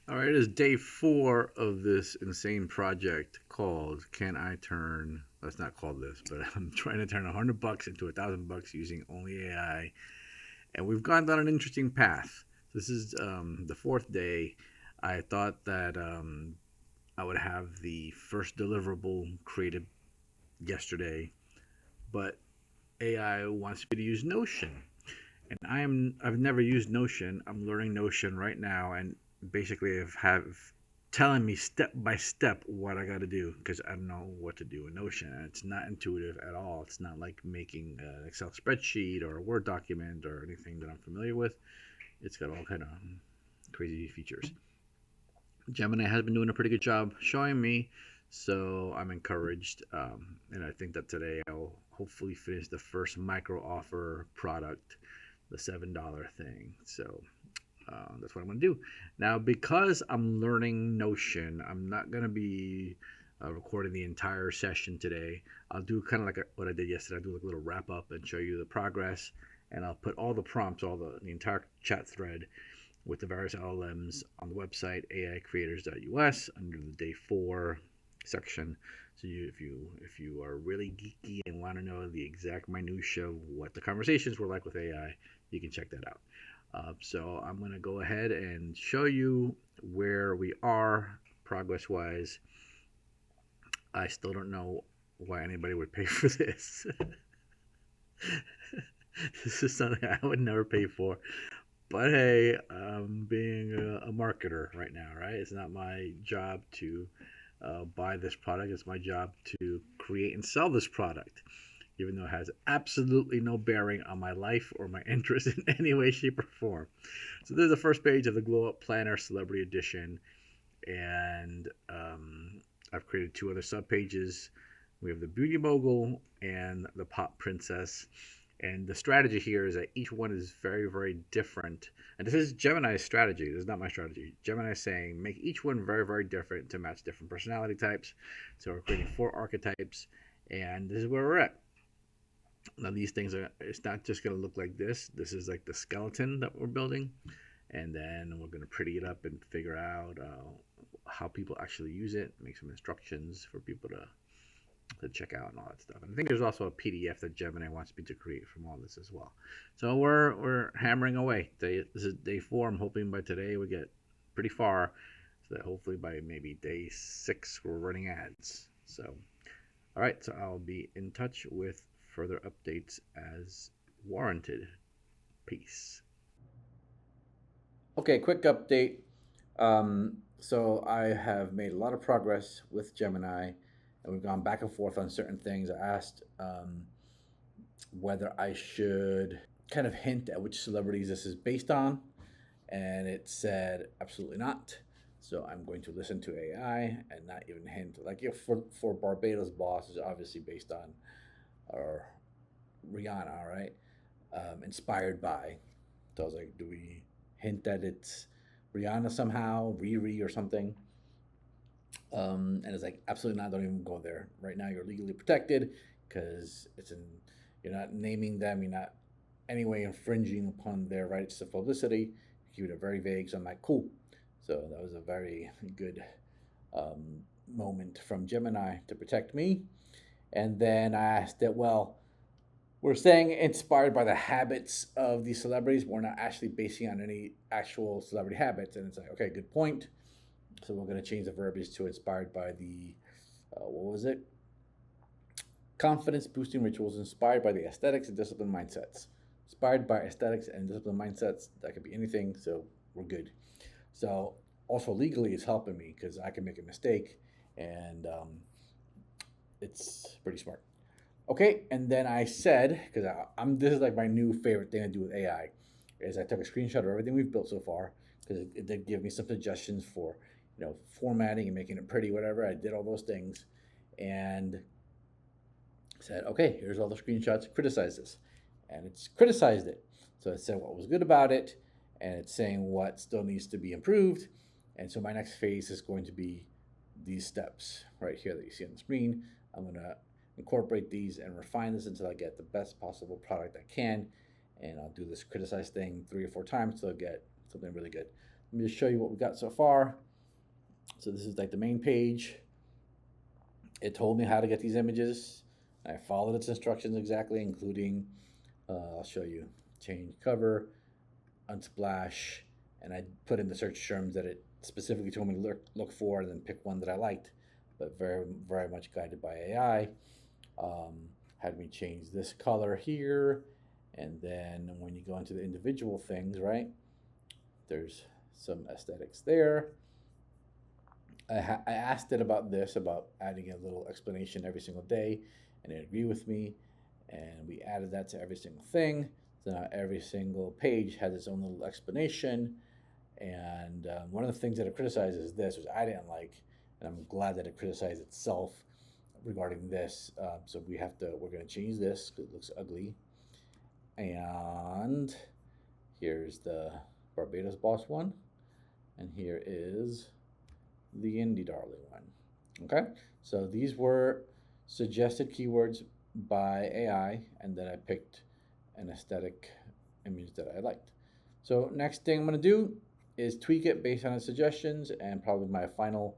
All right, it is day 4 of this insane project called Can I Turn, that's not called this, but I'm trying to turn $100 into $1,000 using only AI. And we've gone down an interesting path. This is the 4th day. I thought that I would have the first deliverable created yesterday, but AI wants me to use Notion. And I've never used Notion. I'm learning Notion right now, and basically have telling me step by step what I got to do because I don't know what to do in Notion. And it's not intuitive at all. It's not like making an Excel spreadsheet or a Word document or anything that I'm familiar with. It's got all kind of crazy features. Gemini has been doing a pretty good job showing me, so I'm encouraged. And I think that today I'll hopefully finish the first micro offer product, the $7 thing. So that's what I'm going to do. Now, because I'm learning Notion, I'm not going to be recording the entire session today. I'll do kind of like what I did yesterday. I'll do like a little wrap up and show you the progress. And I'll put all the prompts, the entire chat thread with the various LLMs on the website aicreators.us under the day 4 section. So if you are really geeky and want to know the exact minutia of what the conversations were like with AI, you can check that out. So I'm going to go ahead and show you where we are progress wise. I still don't know why anybody would pay for this. This is something I would never pay for. But hey, I'm being a marketer right now, right? It's not my job to buy this product. It's my job to create and sell this product, even though it has absolutely no bearing on my life or my interest in any way, shape, or form. So this is the first page of the Glow Up Planner Celebrity Edition, and I've created 2 other sub pages. We have the Beauty Mogul and the Pop Princess. And the strategy here is that each one is very, very different. And this is Gemini's strategy. This is not my strategy. Gemini is saying make each one very, very different to match different personality types. So we're creating 4 archetypes, and this is where we're at. Now these things are, it's not just going to look like this. This is like the skeleton that we're building. And then we're going to pretty it up and figure out how people actually use it, make some instructions for people to check out and all that stuff. And I think there's also a PDF that Gemini wants me to create from all this as well. So we're hammering away. This is day 4. I'm hoping by today we get pretty far, so that hopefully by maybe day 6 we're running ads. So all right, so I'll be in touch with further updates as warranted. Peace. Okay, quick update. So I have made a lot of progress with Gemini, and we've gone back and forth on certain things. I asked whether I should kind of hint at which celebrities this is based on, and it said absolutely not. So I'm going to listen to AI and not even hint. Like if for Barbados Boss is obviously based on or Rihanna, right? Inspired by. So I was like, do we hint that it's Rihanna somehow, Riri or something? And it's like, absolutely not. Don't even go there. Right now, you're legally protected because it's in. You're not naming them. You're not anyway infringing upon their rights to publicity. Keep it very vague. So I'm like, cool. So that was a very good moment from Gemini to protect me. And then I asked it, well, we're saying inspired by the habits of these celebrities. We're not actually basing on any actual celebrity habits. And it's like, okay, good point. So we're going to change the verbiage to inspired by the, what was it? Confidence boosting rituals inspired by the aesthetics and disciplined mindsets. Inspired by aesthetics and disciplined mindsets. That could be anything. So we're good. So also legally, it's helping me because I can make a mistake, and it's pretty smart. Okay, and then I said, because I'm this is like my new favorite thing to do with AI, is I took a screenshot of everything we've built so far because it did give me some suggestions for, formatting and making it pretty, whatever. I did all those things, and said, okay, here's all the screenshots. Criticize this, and it's criticized it. So it said what was good about it, and it's saying what still needs to be improved. And so my next phase is going to be these steps right here that you see on the screen. I'm going to incorporate these and refine this until I get the best possible product I can. And I'll do this criticize thing 3 or 4 times till I get something really good. Let me just show you what we got so far. So this is like the main page. It told me how to get these images. I followed its instructions exactly, including, I'll show you, change cover, unsplash, and I put in the search terms that it specifically told me to look for, and then pick one that I liked, but very, very much guided by AI. Had me change this color here, and then when you go into the individual things, right, there's some aesthetics there. I asked it about this, about adding a little explanation every single day, and it agreed with me, and we added that to every single thing. So now every single page has its own little explanation. And one of the things that it criticized is this, which I didn't like, and I'm glad that it criticized itself regarding this. So we're going to change this because it looks ugly. And here's the Barbados Boss one, and here is the Indie Darling one. Okay, so these were suggested keywords by AI, and then I picked an aesthetic image that I liked. So next thing I'm going to do is tweak it based on its suggestions, and probably my final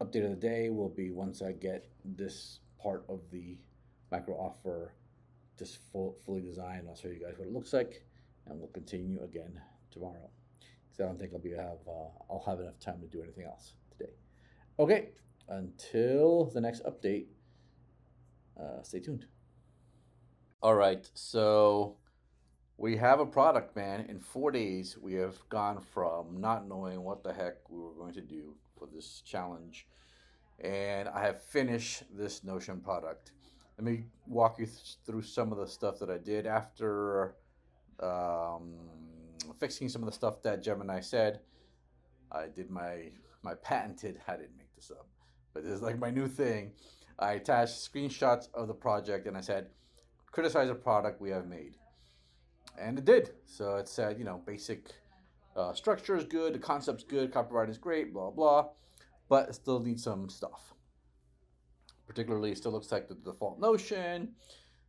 update of the day will be once I get this part of the micro offer just fully designed. I'll show you guys what it looks like, and we'll continue again tomorrow, because I don't think I'll have enough time to do anything else today. Okay, until the next update, stay tuned. All right, so we have a product, man. In 4 days, we have gone from not knowing what the heck we were going to do for this challenge, and I have finished this Notion product. Let me walk you through some of the stuff that I did after fixing some of the stuff that Gemini said. I did my patented, I didn't make this up, but this is like my new thing. I attached screenshots of the project, and I said, criticize a product we have made. And it did. So it said, basic structure is good, the concept's good, copyright is great, blah, blah, but it still needs some stuff. Particularly, it still looks like the default Notion,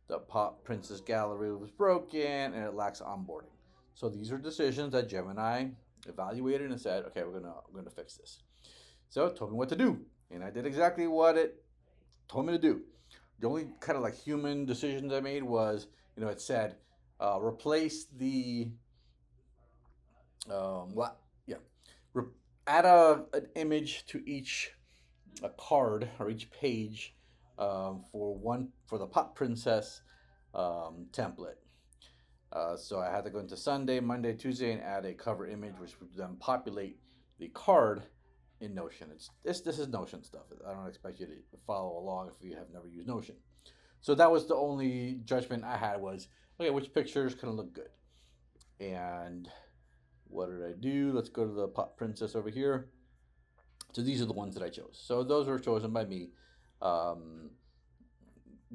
the Pop Princess gallery was broken, and it lacks onboarding. So these are decisions that Gemini evaluated and said, okay, we're gonna fix this. So it told me what to do, and I did exactly what it told me to do. The only kind of like human decisions I made was, it said, replace the add an image to each card or each page for the Pop Princess template. So I had to go into Sunday, Monday, Tuesday, and add a cover image, which would then populate the card in Notion. This is Notion stuff. I don't expect you to follow along if you have never used Notion. So that was the only judgment I had was, okay, which pictures kind of look good? And what did I do? Let's go to the Pop Princess over here. So these are the ones that I chose. So those were chosen by me.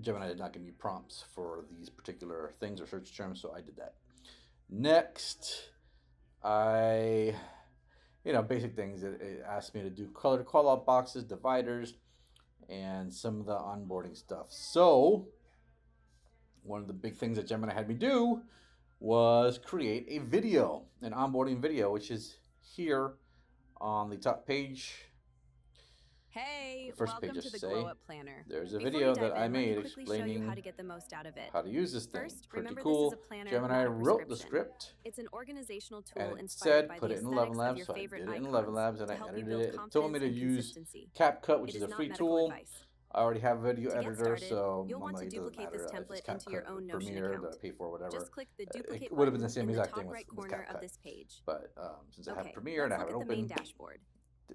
Gemini did not give me prompts for these particular things or search terms, so I did that. Next, basic things. It asked me to do color call-out boxes, dividers, and some of the onboarding stuff. So one of the big things that Gemini had me do was create a video, an onboarding video, which is here on the top page. Hey, first welcome page, to the say, Glow Up Planner. There's a Before video we dive that I in, let me made quickly show you explaining how to get the most out of it. how to use this thing. First, Pretty remember cool. this is a planner, Gemini not a wrote the prescription. script, It's an organizational tool and it inspired said by put the it in aesthetics 11 of Labs, your so I favorite did it in icons 11 Labs, and to I help you edited build it. It told me confidence to and use consistency. CapCut, which It is is a not free medical tool. advice. I already have a video To get editor, started, so you'll I'm want like, to it doesn't duplicate this matter. It's template just into your CapCut own with Notion Premiere account. that I pay for, whatever. Just click the duplicate It would have been button the same in the exact top thing with right corner of CapCut. this page. But since I have Okay, Premiere and I let's have it look at the main open, dashboard.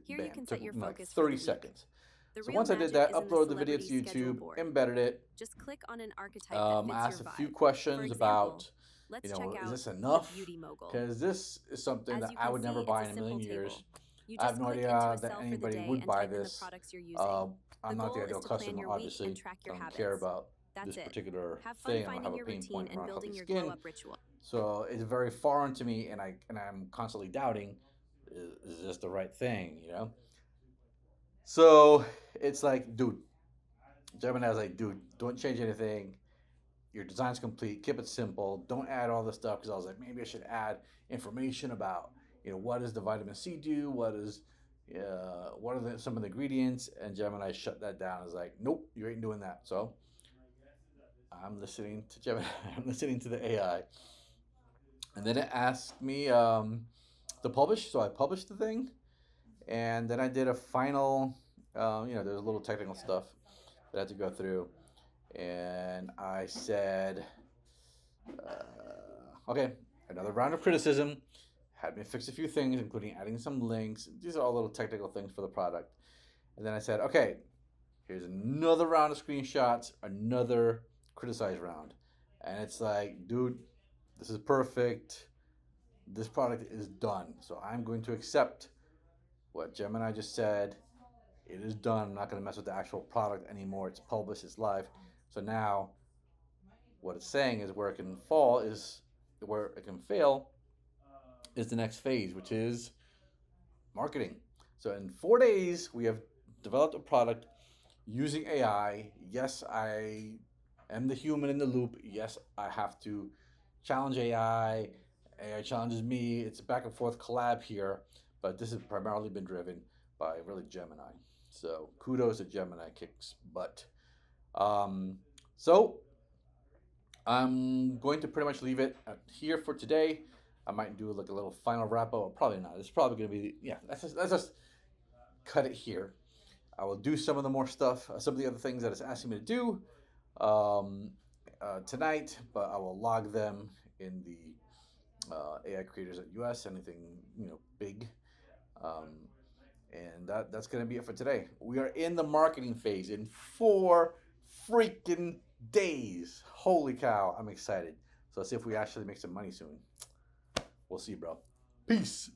Here bam, you can took set your like focus for the 30 week. seconds. The So real once I did magic that, is in the uploaded the video to celebrity schedule YouTube, board. embedded it. Just click on an archetype that fits Asked your a few vibe. questions For example, about, let's check is out this the enough? beauty mogul. Because this is something As that you I can would never see, buy it's in a a million simple years. table. You I just have no click idea into a that cell for the anybody day would and buy type in the this. products you're using. I'm The not the goal ideal is to plan customer, your week obviously. and track your I don't habits. care about That's this it. particular Have fun thing. I don't finding have a your pain routine point and around building healthy your skin. glow up ritual. So it's very foreign to me, and I'm constantly doubting, is this the right thing, So it's like, dude, Gemini's like, dude, don't change anything. Your design's complete. Keep it simple. Don't add all this stuff, because I was like, maybe I should add information about, what does the vitamin C do? What are some of the ingredients? And Gemini shut that down. It's like, nope, you ain't doing that. So I'm listening to Gemini. I'm listening to the AI. And then it asked me to publish. So I published the thing. And then I did a final, there's a little technical stuff that I had to go through. And I said, okay, another round of criticism. Had me fix a few things, including adding some links. These are all little technical things for the product. And then I said, okay, here's another round of screenshots, another criticized round. And it's like, dude, this is perfect. This product is done. So I'm going to accept what Gemini just said. It is done. I'm not going to mess with the actual product anymore. It's published, it's live. So now what it's saying is where it can fail is the next phase, which is marketing. So in 4 days, we have developed a product using AI. Yes, I am the human in the loop. Yes, I have to challenge AI. AI challenges me. It's a back and forth collab here, but this has primarily been driven by really Gemini. So kudos to Gemini, kicks butt. So I'm going to pretty much leave it here for today. I might do like a little final wrap up. Probably not. It's probably going to be, let's just cut it here. I will do some of the more stuff, some of the other things that it's asking me to do tonight, but I will log them in the AI Creators at US, anything, big. And that's going to be it for today. We are in the marketing phase in 4 freaking days. Holy cow, I'm excited. So let's see if we actually make some money soon. We'll see, bro. Peace.